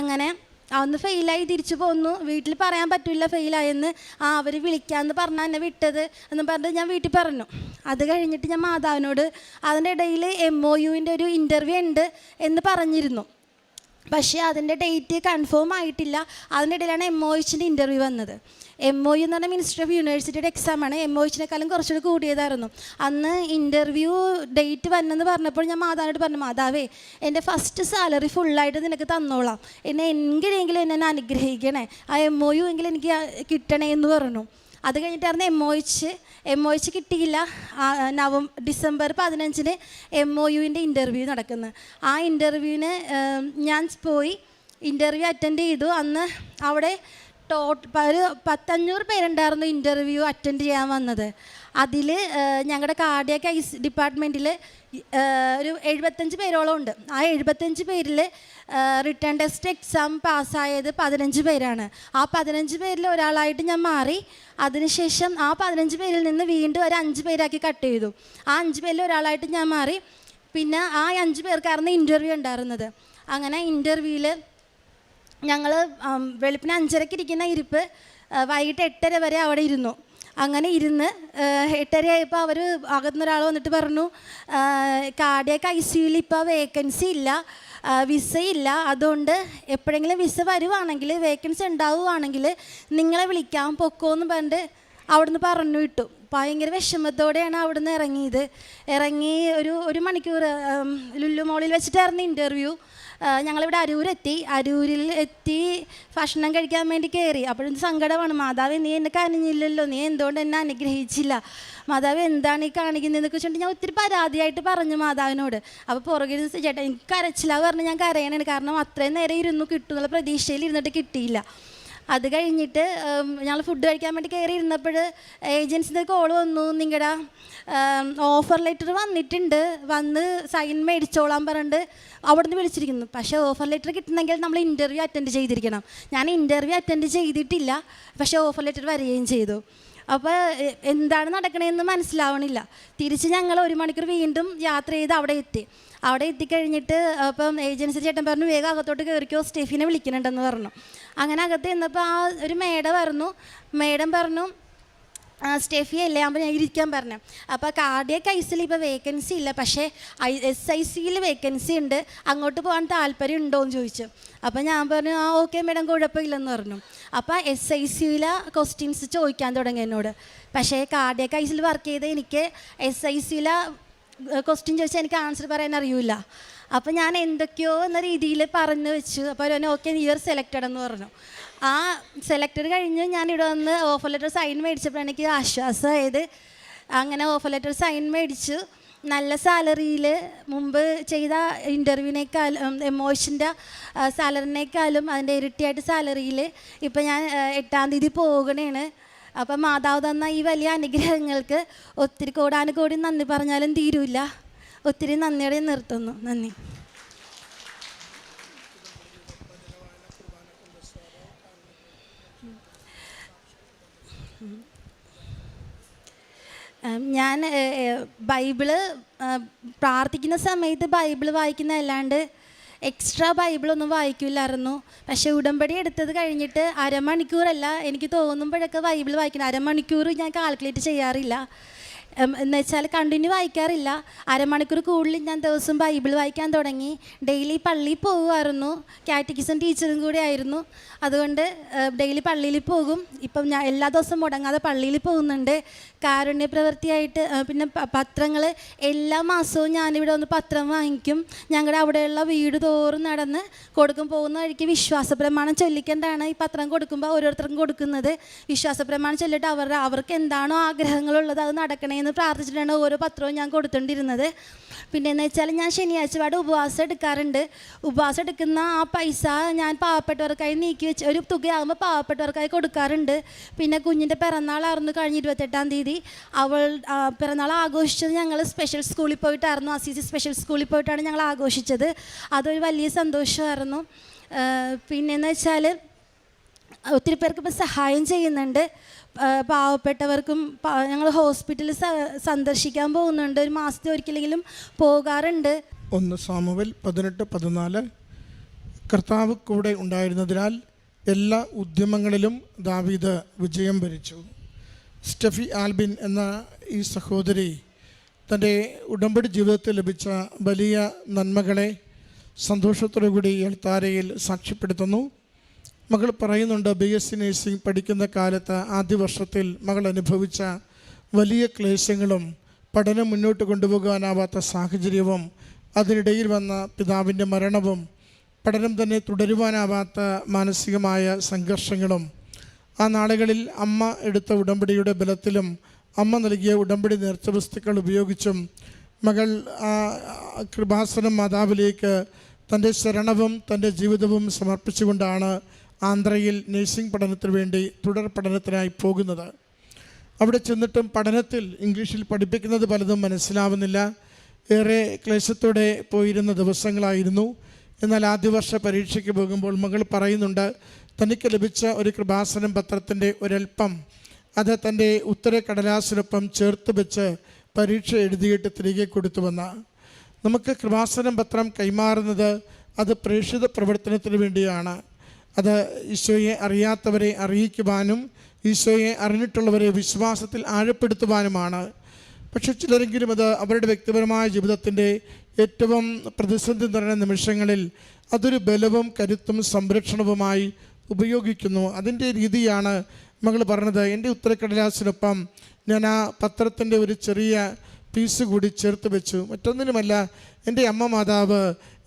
അങ്ങനെ അന്ന് ഫെയിലായി തിരിച്ചു പോന്നു. വീട്ടിൽ പറയാൻ പറ്റില്ല ഫെയിലായെന്ന്. അവർ വിളിക്കാമെന്ന് പറഞ്ഞാൽ എന്നെ വിട്ടത് എന്ന് പറഞ്ഞിട്ട് ഞാൻ വീട്ടിൽ പറഞ്ഞു. അത് കഴിഞ്ഞിട്ട് ഞാൻ മാതാവിനോട് അതിൻ്റെ ഇടയിൽ MOUൻ്റെ ഒരു ഇൻ്റർവ്യൂ ഉണ്ട് എന്ന് പറഞ്ഞിരുന്നു. പക്ഷേ അതിൻ്റെ ഡേറ്റ് കൺഫേം ആയിട്ടില്ല. അതിൻ്റെ ഇടയിലാണ് MOHൻ്റെ ഇൻ്റർവ്യൂ വന്നത്. MOU എന്ന് പറഞ്ഞാൽ മിനിസ്റ്റർ ഓഫ് യൂണിവേഴ്സിറ്റിയുടെ എക്സാമാണ്. MOHനേക്കാളും കുറച്ചുകൂടി കൂടിയതായിരുന്നു. അന്ന് ഇൻ്റർവ്യൂ ഡേറ്റ് വന്നെന്ന് പറഞ്ഞപ്പോൾ ഞാൻ മാതാവിനോട് പറഞ്ഞു മാതാവേ എൻ്റെ ഫസ്റ്റ് സാലറി ഫുള്ളായിട്ട് നിനക്ക് തന്നോളാം, എങ്ങനെയെങ്കിലും എന്നെ അനുഗ്രഹിക്കണേ, ആ MOU എങ്കിലും എനിക്ക് കിട്ടണേ എന്ന് പറഞ്ഞു. അത് കഴിഞ്ഞിട്ടായിരുന്നു MOH കിട്ടിയില്ല. ഡിസംബർ 15-ന് MOUൻ്റെ ഇൻ്റർവ്യൂ നടക്കുന്നത്. ആ ഇൻ്റർവ്യൂവിന് ഞാൻ പോയി ഇൻ്റർവ്യൂ അറ്റൻഡ് ചെയ്തു. അന്ന് അവിടെ ഒരു 100-500 പേരുണ്ടായിരുന്നു ഇൻ്റർവ്യൂ അറ്റൻഡ് ചെയ്യാൻ വന്നത്. അതിൽ ഞങ്ങളുടെ കാർഡിയാക് ഐസ് ഡിപ്പാർട്ട്മെൻറ്റിൽ ഒരു 75 പേരോളം ഉണ്ട്. ആ 75 പേരിൽ റിട്ടേൺ ടെസ്റ്റ് എക്സാം പാസ്സായത് 15 പേരാണ്. ആ 15 പേരിൽ ഒരാളായിട്ട് ഞാൻ മാറി. അതിനുശേഷം ആ 15 പേരിൽ നിന്ന് വീണ്ടും ഒരു 5 പേരാക്കി കട്ട് ചെയ്തു. ആ 5 പേരിൽ ഒരാളായിട്ട് ഞാൻ മാറി. പിന്നെ ആ 5 പേർക്കായിരുന്നു ഇൻ്റർവ്യൂ ഉണ്ടായിരുന്നത്. അങ്ങനെ ഇൻ്റർവ്യൂവിൽ ഞങ്ങൾ വെളുപ്പിന് 5:30 ഇരിക്കുന്ന ഇരിപ്പ് വൈകിട്ട് 8:30 വരെ അവിടെ ഇരുന്നു. അങ്ങനെ ഇരുന്ന് 8:30 ആയപ്പോൾ അവർ അകത്തുനിന്നൊരാൾ വന്നിട്ട് പറഞ്ഞു, കാർഡിയാക് ICUവിൽ ഇപ്പോൾ വേക്കൻസി ഇല്ല, വിസയില്ല, അതുകൊണ്ട് എപ്പോഴെങ്കിലും വിസ വരുവാണെങ്കിൽ വേക്കൻസി ഉണ്ടാവുകയാണെങ്കിൽ നിങ്ങളെ വിളിക്കാം, പൊക്കോന്ന് പറഞ്ഞിട്ട് അവിടുന്ന് പറഞ്ഞു വിട്ടു. ഭയങ്കര വിഷമത്തോടെയാണ് അവിടുന്ന് ഇറങ്ങി ഒരു മണിക്കൂർ ലുലു മോളിൽ വെച്ചിട്ടായിരുന്നു ഇൻ്റർവ്യൂ. ഞങ്ങളിവിടെ അരൂരിൽ എത്തി ഭക്ഷണം കഴിക്കാൻ വേണ്ടി കയറി. അപ്പോഴും സങ്കടമാണ്, മാതാവ് നീ എന്നെ കനിഞ്ഞില്ലല്ലോ, നീ എന്തുകൊണ്ട് എന്നെ അനുഗ്രഹിച്ചില്ല, മാതാവ് എന്താണ് ഈ കാണിക്കുന്നതെന്നൊക്കെ വെച്ചിട്ട് ഞാൻ ഒത്തിരി പരാതിയായിട്ട് പറഞ്ഞു മാതാവിനോട്. അപ്പോൾ പുറകിൽ ചേട്ടാ എനിക്ക് കരച്ചില്ല പറഞ്ഞ് ഞാൻ കരയണാണ്, കാരണം അത്രയും നേരം ഇരുന്നു കിട്ടുന്നുള്ള പ്രതീക്ഷയിൽ ഇരുന്നിട്ട് കിട്ടിയില്ല. അത് കഴിഞ്ഞിട്ട് ഞങ്ങൾ ഫുഡ് കഴിക്കാൻ വേണ്ടി കയറി ഇരുന്നപ്പോൾ ഏജൻസിൻ്റെ കോൾ വന്നു, നിങ്ങളുടെ ഓഫർ ലെറ്റർ വന്നിട്ടുണ്ട്, വന്ന് സൈൻ മേടിച്ചോളാൻ പറഞ്ഞിട്ട് അവിടെ നിന്ന് വിളിച്ചിരിക്കുന്നു. പക്ഷേ ഓഫർ ലെറ്റർ കിട്ടണമെങ്കിൽ നമ്മൾ ഇൻ്റർവ്യൂ അറ്റൻഡ് ചെയ്തിരിക്കണം. ഞാൻ ഇൻ്റർവ്യൂ അറ്റൻഡ് ചെയ്തിട്ടില്ല, പക്ഷേ ഓഫർ ലെറ്റർ വരികയും ചെയ്തു. അപ്പോൾ എന്താണ് നടക്കണതെന്ന് മനസ്സിലാവണില്ല. തിരിച്ച് ഞങ്ങൾ 1 മണിക്കൂർ വീണ്ടും യാത്ര ചെയ്ത് അവിടെ എത്തിക്കഴിഞ്ഞിട്ട് അപ്പം ഏജൻസി ചേട്ടൻ പറഞ്ഞു, വേഗം അകത്തോട്ട് കയറിക്കോ, സ്റ്റെഫിനെ വിളിക്കുന്നുണ്ടെന്ന് പറഞ്ഞു. അങ്ങനെ അകത്ത് ചെന്നപ്പോൾ ആ ഒരു മേഡം പറഞ്ഞു സ്റ്റെഫി അല്ലേ, അപ്പോൾ ഞാൻ ഇരിക്കാൻ പറഞ്ഞു. അപ്പോൾ കാർഡിയാക് ഐസിൽ ഇപ്പോൾ വേക്കൻസി ഇല്ല, പക്ഷേ SICയിൽ വേക്കൻസി ഉണ്ട്, അങ്ങോട്ട് പോകാൻ താല്പര്യം ഉണ്ടോ എന്ന് ചോദിച്ചു. അപ്പോൾ ഞാൻ പറഞ്ഞു ഓക്കെ മേഡം, കുഴപ്പമില്ലെന്ന് പറഞ്ഞു. അപ്പോൾ SICയിലെ ക്വസ്റ്റ്യൻസ് ചോദിക്കാൻ തുടങ്ങി എന്നോട്. പക്ഷേ കാർഡിയാക് ഐസിൽ വർക്ക് ചെയ്ത് എനിക്ക് SICയിലെ ക്വസ്റ്റ്യൻ ചോദിച്ചാൽ എനിക്ക് ആൻസർ പറയാൻ അറിയില്ല. അപ്പോൾ ഞാൻ എന്തൊക്കെയോ എന്ന രീതിയിൽ പറഞ്ഞു വെച്ചു. അപ്പോൾ അവൻ ഓക്കെ യുവർ സെലക്റ്റഡ് എന്ന് പറഞ്ഞു. ആ സെലക്റ്റഡ് കഴിഞ്ഞ് ഞാനിവിടെ വന്ന് ഓഫർ ലെറ്റർ സൈൻ മേടിച്ചപ്പോൾ എനിക്ക് ആശ്വാസമായത്. അങ്ങനെ ഓഫർ ലെറ്റർ സൈൻ മേടിച്ചു. നല്ല സാലറിയിൽ മുമ്പ് ചെയ്ത ഇൻ്റർവ്യൂവിനേക്കാളും എമോഷൻ്റെ സാലറിനേക്കാളും അതിൻ്റെ ഇരട്ടിയായിട്ട് സാലറിയിൽ ഇപ്പം ഞാൻ 8-ാം തീയതി പോകണേണ്. അപ്പം മാതാവ് തന്ന ഈ വലിയ അനുഗ്രഹങ്ങൾക്ക് ഒത്തിരി കോടാനുകോടി നന്ദി പറഞ്ഞാലും തീരൂല. ഒത്തിരി നന്ദിയോടെ നിർത്തുന്നു. നന്ദി. ഞാൻ ബൈബിള് പ്രാർത്ഥിക്കുന്ന സമയത്ത് ബൈബിള് വായിക്കുന്ന അല്ലാണ്ട് എക്സ്ട്രാ ബൈബിളൊന്നും വായിക്കില്ലായിരുന്നു. പക്ഷേ ഉടമ്പടി എടുത്തത് കഴിഞ്ഞിട്ട് അരമണിക്കൂറല്ല, എനിക്ക് തോന്നുമ്പോഴൊക്കെ ബൈബിൾ വായിക്കണം. അരമണിക്കൂർ ഞാൻ കാൽക്കുലേറ്റ് ചെയ്യാറില്ല, എന്നുവെച്ചാൽ കണ്ടിന്യൂ വായിക്കാറില്ല. അരമണിക്കൂർ കൂടുതൽ ഞാൻ ദിവസം ബൈബിൾ വായിക്കാൻ തുടങ്ങി. ഡെയിലി പള്ളിയിൽ പോകുമായിരുന്നു, കാറ്റഗിസം ടീച്ചറും കൂടി ആയിരുന്നു. അതുകൊണ്ട് ഡെയിലി പള്ളിയിൽ പോകും. ഇപ്പം ഞാൻ എല്ലാ ദിവസവും മുടങ്ങാതെ പള്ളിയിൽ പോകുന്നുണ്ട്. കാരുണ്യ പ്രവൃത്തിയായിട്ട് പിന്നെ പത്രങ്ങൾ എല്ലാ മാസവും ഞാനിവിടെ ഒന്ന് പത്രം വാങ്ങിക്കും. ഞങ്ങളുടെ അവിടെയുള്ള വീട് തോറും നടന്ന് കൊടുക്കും. പോകുന്ന വഴിക്ക് വിശ്വാസ പ്രമാണം ചൊല്ലിക്കൊണ്ടാണ് ഈ പത്രം കൊടുക്കുമ്പോൾ ഓരോരുത്തർക്കും കൊടുക്കുന്നത്. വിശ്വാസ പ്രമാണം ചൊല്ലിട്ട് അവർക്ക് എന്താണോ ആഗ്രഹങ്ങളുള്ളത് അത് നടക്കണേന്ന് പ്രാർത്ഥിച്ചിട്ടാണ് ഓരോ പത്രവും ഞാൻ കൊടുത്തോണ്ടിരുന്നത്. പിന്നെ എന്ന് വെച്ചാൽ ഞാൻ ശനിയാഴ്ച പാട് ഉപവാസം എടുക്കാറുണ്ട്. ഉപവാസം എടുക്കുന്ന ആ പൈസ ഞാൻ പാവപ്പെട്ടവർക്കായി നീക്കി വെച്ച് ഒരു തുകയാകുമ്പോൾ പാവപ്പെട്ടവർക്കായി കൊടുക്കാറുണ്ട്. പിന്നെ കുഞ്ഞിൻ്റെ പിറന്നാളായിരുന്നു കഴിഞ്ഞ 28-ാം തീയതി. അവൾ പിറന്നാൾ ആഘോഷിച്ചത് ഞങ്ങൾ സ്പെഷ്യൽ സ്കൂളിൽ പോയിട്ടായിരുന്നു. അസീസി സ്പെഷ്യൽ സ്കൂളിൽ പോയിട്ടാണ് ഞങ്ങൾ ആഘോഷിച്ചത്. അതൊരു വലിയ സന്തോഷമായിരുന്നു. പിന്നെയെന്ന് വെച്ചാൽ ഒത്തിരി പേർക്ക് ഇപ്പോൾ സഹായം ചെയ്യുന്നുണ്ട്. പാവപ്പെട്ടവർക്കും ഞങ്ങൾ ഹോസ്പിറ്റലിൽ സന്ദർശിക്കാൻ പോകുന്നുണ്ട്. ഒരു മാസത്തിൽ ഒരിക്കലെങ്കിലും പോകാറുണ്ട്. 1 സാമുവേൽ 18-14 കർത്താവ് കൂടെ ഉണ്ടായിരുന്നതിനാൽ എല്ലാ ഉദ്യമങ്ങളിലും ദാവീദ് വിജയം വരിച്ചു. സ്റ്റെഫി ആൽബിൻ എന്ന ഈ സഹോദരി തൻ്റെ ഉടമ്പടി ജീവിതത്തിൽ ലഭിച്ച വലിയ നന്മകളെ സന്തോഷത്തോടു കൂടി എൽത്താരയിൽ സാക്ഷ്യപ്പെടുത്തുന്നു. മകൾ പറയുന്നുണ്ട്, BSc നഴ്സിംഗ് പഠിക്കുന്ന കാലത്ത് ആദ്യ വർഷത്തിൽ മകൾ അനുഭവിച്ച വലിയ ക്ലേശങ്ങളും പഠനം മുന്നോട്ട് കൊണ്ടുപോകാനാവാത്ത സാഹചര്യവും അതിനിടയിൽ വന്ന പിതാവിൻ്റെ മരണവും പഠനം തന്നെ തുടരുവാനാവാത്ത മാനസികമായ സംഘർഷങ്ങളും ആ നാളുകളിൽ അമ്മ എടുത്ത ഉടമ്പടിയുടെ ബലത്തിലും അമ്മ നൽകിയ ഉടമ്പടി നേർച്ച വസ്തുക്കൾ ഉപയോഗിച്ചും മകൾ ആ കൃപാസനം മാതാവിലേക്ക് തൻ്റെ ശരണവും തൻ്റെ ജീവിതവും സമർപ്പിച്ചുകൊണ്ടാണ് ആന്ധ്രയിൽ നഴ്സിംഗ് പഠനത്തിന് വേണ്ടി തുടർ പഠനത്തിനായി പോകുന്നത്. അവിടെ ചെന്നിട്ടും പഠനത്തിൽ ഇംഗ്ലീഷിൽ പഠിപ്പിക്കുന്നത് പലതും മനസ്സിലാവുന്നില്ല. ഏറെ ക്ലേശത്തോടെ പോയിരുന്ന ദിവസങ്ങളായിരുന്നു. എന്നാൽ ആദ്യ വർഷ പരീക്ഷയ്ക്ക് പോകുമ്പോൾ മകൾ പറയുന്നുണ്ട്, തനിക്ക് ലഭിച്ച ഒരു കൃപാസനം പത്രത്തിൻ്റെ ഒരൽപ്പം അത് തൻ്റെ ഉത്തരക്കടലാസിനൊപ്പം ചേർത്ത് വെച്ച് പരീക്ഷ എഴുതിയിട്ട് തിരികെ കൊടുത്തുവെന്ന. നമുക്ക് കൃപാസനം പത്രം കൈമാറുന്നത് അത് പ്രേക്ഷിത പ്രവർത്തനത്തിന് വേണ്ടിയാണ്. അത് ഈശോയെ അറിയാത്തവരെ അറിയിക്കുവാനും ഈശോയെ അറിഞ്ഞിട്ടുള്ളവരെ വിശ്വാസത്തിൽ ആഴപ്പെടുത്തുവാനുമാണ്. പക്ഷെ ചിലരെങ്കിലും അത് അവരുടെ വ്യക്തിപരമായ ജീവിതത്തിൻ്റെ ഏറ്റവും പ്രതിസന്ധി നിറഞ്ഞ നിമിഷങ്ങളിൽ അതൊരു ബലവും കരുത്തും സംരക്ഷണവുമായി ഉപയോഗിക്കുന്നു. അതിൻ്റെ രീതിയാണ് മകൾ പറഞ്ഞത്. എൻ്റെ ഉത്തരക്കടലാസിനൊപ്പം ഞാൻ ആ പത്രത്തിൻ്റെ ഒരു ചെറിയ പീസ് കൂടി ചേർത്ത് വെച്ചു. മറ്റൊന്നിനുമല്ല, എൻ്റെ അമ്മ മാതാവ്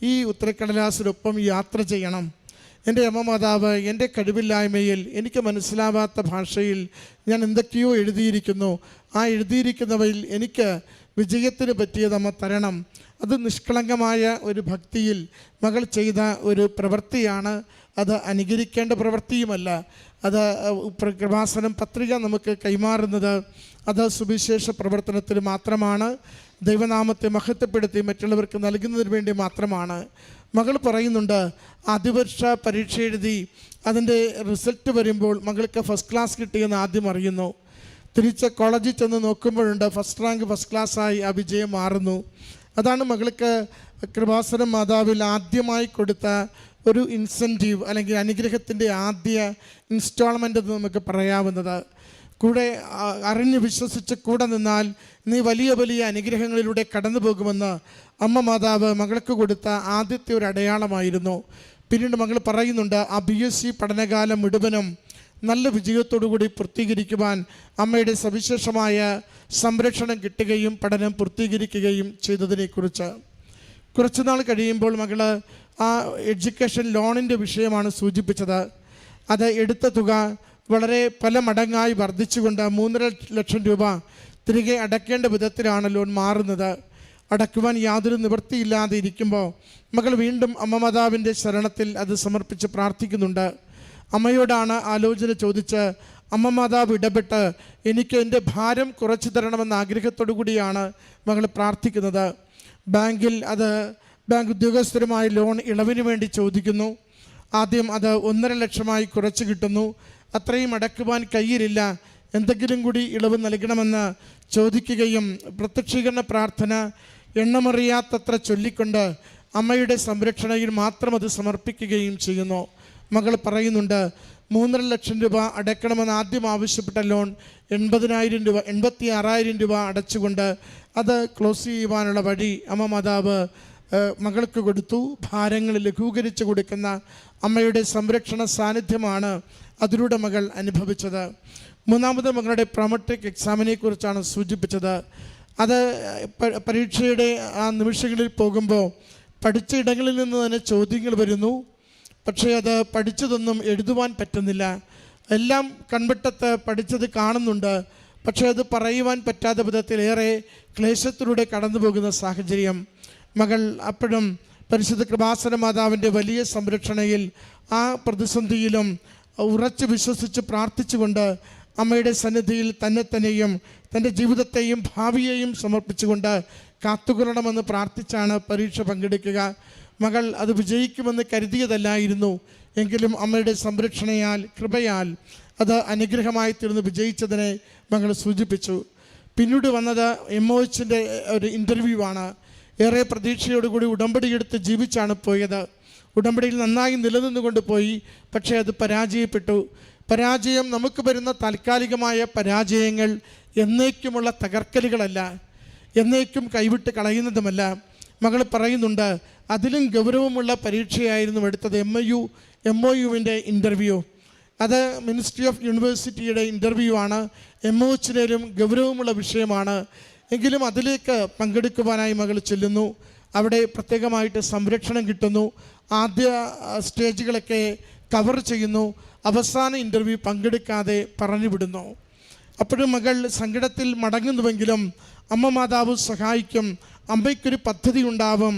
ഈ ഉത്തരക്കടലാസിനൊപ്പം യാത്ര ചെയ്യണം. എൻ്റെ അമ്മ മാതാവ് എൻ്റെ കഴിവില്ലായ്മയിൽ എനിക്ക് മനസ്സിലാവാത്ത ഭാഷയിൽ ഞാൻ എന്തൊക്കെയോ എഴുതിയിരിക്കുന്നു. ആ എഴുതിയിരിക്കുന്നവയിൽ എനിക്ക് വിജയത്തിന് പറ്റിയത് അമ്മ തരണം. അത് നിഷ്കളങ്കമായ ഒരു ഭക്തിയിൽ മകൾ ചെയ്ത ഒരു പ്രവൃത്തിയാണ്. അത് അനുകരിക്കേണ്ട പ്രവൃത്തിയുമല്ല. അത് കൃപാസനം പത്രിക നമുക്ക് കൈമാറുന്നത് അത് സുവിശേഷ പ്രവർത്തനത്തിന് മാത്രമാണ്. ദൈവനാമത്തെ മഹത്വപ്പെടുത്തി മറ്റുള്ളവർക്ക് നൽകുന്നതിന് വേണ്ടി മാത്രമാണ്. മകൾ പറയുന്നുണ്ട്, ആദ്യവർഷ പരീക്ഷ എഴുതി അതിൻ്റെ റിസൾട്ട് വരുമ്പോൾ മകൾക്ക് ഫസ്റ്റ് ക്ലാസ് കിട്ടിയെന്ന് ആദ്യം അറിയുന്നു. തിരിച്ച് കോളേജിൽ ചെന്ന് നോക്കുമ്പോഴുണ്ട് ഫസ്റ്റ് റാങ്ക് ഫസ്റ്റ് ക്ലാസ്സായി ആ വിജയം മാറുന്നു. അതാണ് മകൾക്ക് കൃപാസനം മാതാവിൽ ആദ്യമായി കൊടുത്ത ഒരു ഇൻസെൻറ്റീവ് അല്ലെങ്കിൽ അനുഗ്രഹത്തിൻ്റെ ആദ്യ ഇൻസ്റ്റാൾമെൻ്റ് എന്ന് നമുക്ക് പറയാവുന്നത്. കൂടെ അറിഞ്ഞ് വിശ്വസിച്ച് കൂടെ നിന്നാൽ നീ വലിയ വലിയ അനുഗ്രഹങ്ങളിലൂടെ കടന്നു പോകുമെന്ന് അമ്മ മാതാവ് മകൾക്ക് കൊടുത്ത ആദ്യത്തെ ഒരു അടയാളമായിരുന്നു. പിന്നീട് മകൾ പറയുന്നുണ്ട്, ആ BSc പഠനകാലം മുഴുവനും നല്ല വിജയത്തോടുകൂടി പൂർത്തീകരിക്കുവാൻ അമ്മയുടെ സവിശേഷമായ സംരക്ഷണം കിട്ടുകയും പഠനം പൂർത്തീകരിക്കുകയും ചെയ്തതിനെക്കുറിച്ച്. കുറച്ചുനാൾ കഴിയുമ്പോൾ മകൾ ആ എഡ്യൂക്കേഷൻ ലോണിൻ്റെ വിഷയമാണ് സൂചിപ്പിച്ചത്. അത് എടുത്ത തുക വളരെ പല മടങ്ങായി വർദ്ധിച്ചുകൊണ്ട് 3.5 ലക്ഷം രൂപ തിരികെ അടയ്ക്കേണ്ട വിധത്തിലാണ് ലോൺ മാറുന്നത്. അടയ്ക്കുവാൻ യാതൊരു നിവൃത്തിയില്ലാതെ ഇരിക്കുമ്പോൾ മകൾ വീണ്ടും അമ്മ മാതാവിൻ്റെ ശരണത്തിൽ അത് സമർപ്പിച്ച് പ്രാർത്ഥിക്കുന്നുണ്ട്. അമ്മയോടാണ് ആലോചന ചോദിച്ച് അമ്മ മാതാവ് ഇടപെട്ട് എനിക്ക് എൻ്റെ ഭാരം കുറച്ചു തരണമെന്ന ആഗ്രഹത്തോടു കൂടിയാണ് മകൾ പ്രാർത്ഥിക്കുന്നത്. ബാങ്ക് ഉദ്യോഗസ്ഥരുമായി ലോൺ ഇളവിന് വേണ്ടി ചോദിക്കുന്നു. ആദ്യം അത് 1.5 ലക്ഷമായി കുറച്ച് കിട്ടുന്നു. അത്രയും അടയ്ക്കുവാൻ കയ്യിലില്ല, എന്തെങ്കിലും കൂടി ഇളവ് നൽകണമെന്ന് ചോദിക്കുകയും പ്രത്യക്ഷീകരണ പ്രാർത്ഥന എണ്ണമറിയാത്തത്ര ചൊല്ലിക്കൊണ്ട് അമ്മയുടെ സംരക്ഷണയിൽ മാത്രം അത് സമർപ്പിക്കുകയും ചെയ്യുന്നു. മകൾ പറയുന്നുണ്ട്, 3.5 ലക്ഷം രൂപ അടയ്ക്കണമെന്ന് ആദ്യം ആവശ്യപ്പെട്ട ലോൺ 86,000 രൂപ അടച്ചുകൊണ്ട് അത് ക്ലോസ് ചെയ്യുവാനുള്ള വഴി അമ്മ മാതാവ് മകൾക്ക് കൊടുത്തു. ഭാരങ്ങൾ ലഘൂകരിച്ച് കൊടുക്കുന്ന അമ്മയുടെ സംരക്ഷണ സാന്നിധ്യമാണ് അതിലൂടെ മകൾ അനുഭവിച്ചത്. മൂന്നാമത് മകളുടെ പ്രൊമട്രിക് എക്സാമിനെ കുറിച്ചാണ് സൂചിപ്പിച്ചത്. അത് പരീക്ഷയുടെ ആ നിമിഷങ്ങളിൽ പോകുമ്പോൾ പഠിച്ച ഇടങ്ങളിൽ നിന്ന് തന്നെ ചോദ്യങ്ങൾ വരുന്നു. പക്ഷേ അത് പഠിച്ചതൊന്നും എഴുതുവാൻ പറ്റുന്നില്ല. എല്ലാം കൺവെട്ടത്ത് പഠിച്ചത് കാണുന്നുണ്ട്, പക്ഷേ അത് പറയുവാൻ പറ്റാത്ത വിധത്തിലേറെ ക്ലേശത്തിലൂടെ കടന്നു പോകുന്ന സാഹചര്യം. മകൾ അപ്പോഴും പരിശുദ്ധ കൃപാസന മാതാവിൻ്റെ വലിയ സംരക്ഷണയിൽ ആ പ്രതിസന്ധിയിലും ഉറച്ചു വിശ്വസിച്ച് പ്രാർത്ഥിച്ചുകൊണ്ട് അമ്മയുടെ സന്നിധിയിൽ തന്നെയും തൻ്റെ ജീവിതത്തെയും ഭാവിയെയും സമർപ്പിച്ചുകൊണ്ട് കാത്തുകൊള്ളണമെന്ന് പ്രാർത്ഥിച്ചാണ് പരീക്ഷ പങ്കെടുക്കുക. മകൾ അത് വിജയിക്കുമെന്ന് കരുതിയതല്ലായിരുന്നു. എങ്കിലും അമ്മയുടെ സംരക്ഷണയാൽ കൃപയാൽ അത് അനുഗ്രഹമായി തീർന്ന് വിജയിച്ചതിനെ മകൾ സൂചിപ്പിച്ചു. പിന്നീട് വന്നത് MOHൻ്റെ ഒരു ഇൻ്റർവ്യൂ ആണ്. ഏറെ പ്രതീക്ഷയോടുകൂടി ഉടമ്പടിയെടുത്ത് ജീവിച്ചാണ് പോയത്. ഉടമ്പടിയിൽ നന്നായി നിലനിന്നുകൊണ്ട് പോയി, പക്ഷേ അത് പരാജയപ്പെട്ടു. പരാജയം നമുക്ക് വരുന്ന താൽക്കാലികമായ പരാജയങ്ങൾ എന്നേക്കുമുള്ള തകർക്കലുകളല്ല, എന്നേക്കും കൈവിട്ട് കളയുന്നതുമല്ല. മകൾ പറയുന്നുണ്ട്, അതിലും ഗൗരവമുള്ള പരീക്ഷയായിരുന്നു എടുത്തത് MOUവിൻ്റെ ഇൻ്റർവ്യൂ. അത് മിനിസ്ട്രി ഓഫ് യൂണിവേഴ്സിറ്റിയുടെ ഇൻ്റർവ്യൂ ആണ്. MOHിലും ഗൗരവമുള്ള വിഷയമാണ്. എങ്കിലും അതിലേക്ക് പങ്കെടുക്കുവാനായി മകൾ ചെല്ലുന്നു. അവിടെ പ്രത്യേകമായിട്ട് സംരക്ഷണം കിട്ടുന്നു. ആദ്യ സ്റ്റേജുകളൊക്കെ കവർ ചെയ്യുന്നു. അവസാന ഇൻ്റർവ്യൂ പങ്കെടുക്കാതെ പറഞ്ഞു വിടുന്നു. അപ്പോഴും മകൾ സങ്കടത്തിൽ മടങ്ങുന്നുവെങ്കിലും അമ്മ മാതാവ് സഹായിക്കും. അമ്മയ്ക്കൊരു പദ്ധതി ഉണ്ടാവും.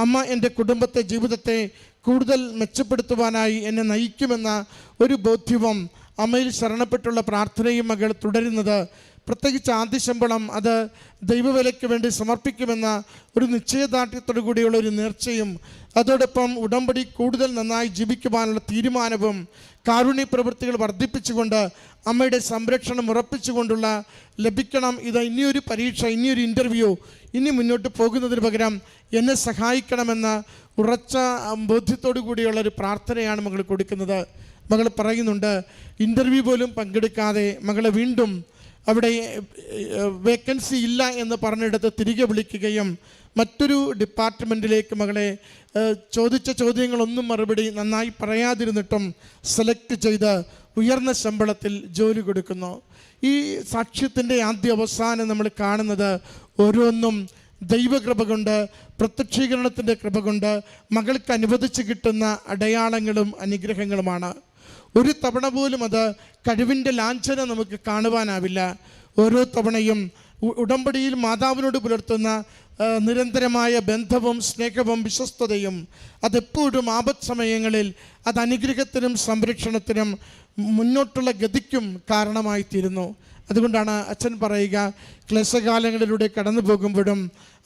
അമ്മ എൻ്റെ കുടുംബത്തെ ജീവിതത്തെ കൂടുതൽ മെച്ചപ്പെടുത്തുവാനായി എന്നെ നയിക്കുമെന്ന ഒരു ബോധ്യവും അമ്മയിൽ ശരണപ്പെട്ടുള്ള പ്രാർത്ഥനയും മകൾ തുടരുന്നത്, പ്രത്യേകിച്ച് ആദ്യ ശമ്പളം അത് ദൈവവേലയ്ക്ക് വേണ്ടി സമർപ്പിക്കുമെന്ന ഒരു നിശ്ചയദാർഢ്യത്തോടു കൂടിയുള്ള ഒരു നേർച്ചയും, അതോടൊപ്പം ഉടമ്പടി കൂടുതൽ നന്നായി ജീവിക്കുവാനുള്ള തീരുമാനവും, കാരുണ്യ പ്രവൃത്തികൾ വർദ്ധിപ്പിച്ചുകൊണ്ട് അമ്മയുടെ സംരക്ഷണം ഉറപ്പിച്ചുകൊണ്ടുള്ള ലഭിക്കണം. ഇത് ഇനിയൊരു പരീക്ഷ, ഇനിയൊരു ഇൻ്റർവ്യൂ, ഇനി മുന്നോട്ട് പോകുന്നതിന് പകരം എന്നെ സഹായിക്കണമെന്ന ഉറച്ച ബോധ്യത്തോടു കൂടിയുള്ള ഒരു പ്രാർത്ഥനയാണ് മകൾ കൊടുക്കുന്നത്. മകൾ പറയുന്നുണ്ട്, ഇൻ്റർവ്യൂ പോലും പങ്കെടുക്കാതെ മകളെ വീണ്ടും അവിടെ വേക്കൻസി ഇല്ല എന്ന് പറഞ്ഞിടത്ത് തിരികെ വിളിക്കുകയും മറ്റൊരു ഡിപ്പാർട്ട്മെൻറ്റിലേക്ക് മകളെ ചോദിച്ച ചോദ്യങ്ങളൊന്നും മറുപടി നന്നായി പറയാതിരുന്നിട്ടും സെലക്ട് ചെയ്ത് ഉയർന്ന ശമ്പളത്തിൽ ജോലി കൊടുക്കുന്നു. ഈ സാക്ഷ്യത്തിൻ്റെ ആദ്യ അവസാനം നമ്മൾ കാണുന്നത് ഓരോന്നും ദൈവകൃപ കൊണ്ട്, പ്രത്യക്ഷീകരണത്തിൻ്റെ കൃപ കൊണ്ട് മകൾക്ക് അനുവദിച്ച് കിട്ടുന്ന അടയാളങ്ങളും അനുഗ്രഹങ്ങളുമാണ്. ഒരു തവണ പോലും അത് കഴിവിൻ്റെ ലാഞ്ചന നമുക്ക് കാണുവാനാവില്ല. ഓരോ തവണയും ഉടമ്പടിയിൽ മാതാവിനോട് പുലർത്തുന്ന നിരന്തരമായ ബന്ധവും സ്നേഹവും വിശ്വസ്തതയും അതെപ്പോഴും ആപത് സമയങ്ങളിൽ അത് അനുഗ്രഹത്തിനും സംരക്ഷണത്തിനും മുന്നോട്ടുള്ള ഗതിക്കും കാരണമായിത്തീരുന്നു. അതുകൊണ്ടാണ് അച്ഛൻ പറയുക, ക്ലേശകാലങ്ങളിലൂടെ കടന്നു പോകുമ്പോഴും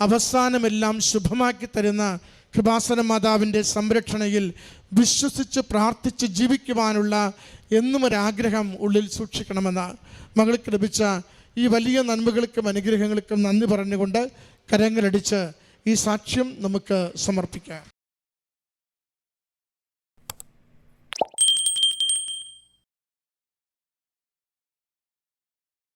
അവസാനമെല്ലാം ശുഭമാക്കി തരുന്ന കൃപാസന മാതാവിൻ്റെ സംരക്ഷണയിൽ വിശ്വസിച്ച് പ്രാർത്ഥിച്ച് ജീവിക്കുവാനുള്ള എന്നും ഒരാഗ്രഹം ഉള്ളിൽ സൂക്ഷിക്കണമെന്ന് മകൾക്ക് ലഭിച്ച ഈ വലിയ നന്മകൾക്കും അനുഗ്രഹങ്ങൾക്കും നന്ദി പറഞ്ഞുകൊണ്ട് കരങ്ങളടിച്ച് ഈ സാക്ഷ്യം നമുക്ക് സമർപ്പിക്കാം.